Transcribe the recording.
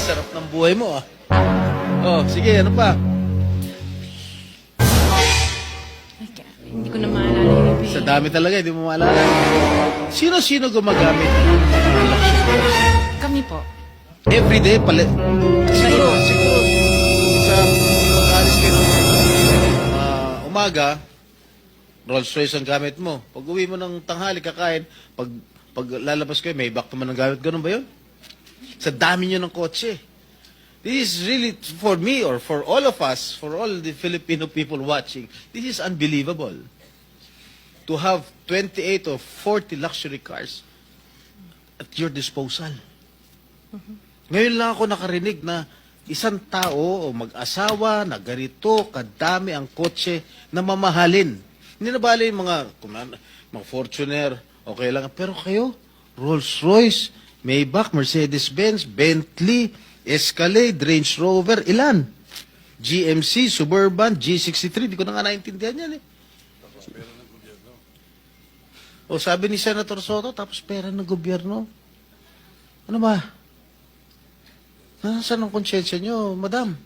Sarap ng buhay mo, ah. Oh, sige, ano pa? Hindi ko na maalala yung iba. Sa dami talaga, hindi mo maalala. Sino-sino gumagamit ng luxury cars? Kami po. Everyday, siguro, sa pag-alis kayo ng umaga, Rolls Royce ang gamit mo. Pag uwi mo ng tanghali, kakain, pag lalabas kayo, may back naman ang gamit. Ganun ba yun? Sa dami nyo ng kotse. This is really, for me or for all of us, for all the Filipino people watching, this is unbelievable. To have 28 or 40 luxury cars at your disposal. Ngayon lang ako nakarinig na isang tao o mag-asawa na ganito kadami ang kotse na mamahalin. Hindi na bali yung mga Fortuner, okay lang. Pero kayo, Rolls-Royce, Maybach, Mercedes-Benz, Bentley, Escalade, Range Rover, ilan? GMC, Suburban, G63, di ko na nga naintindihan yan eh. O sabi ni Senator Soto, tapos pera ng gobyerno. Ano ba? Nasaan ang konsyensya nyo, madam?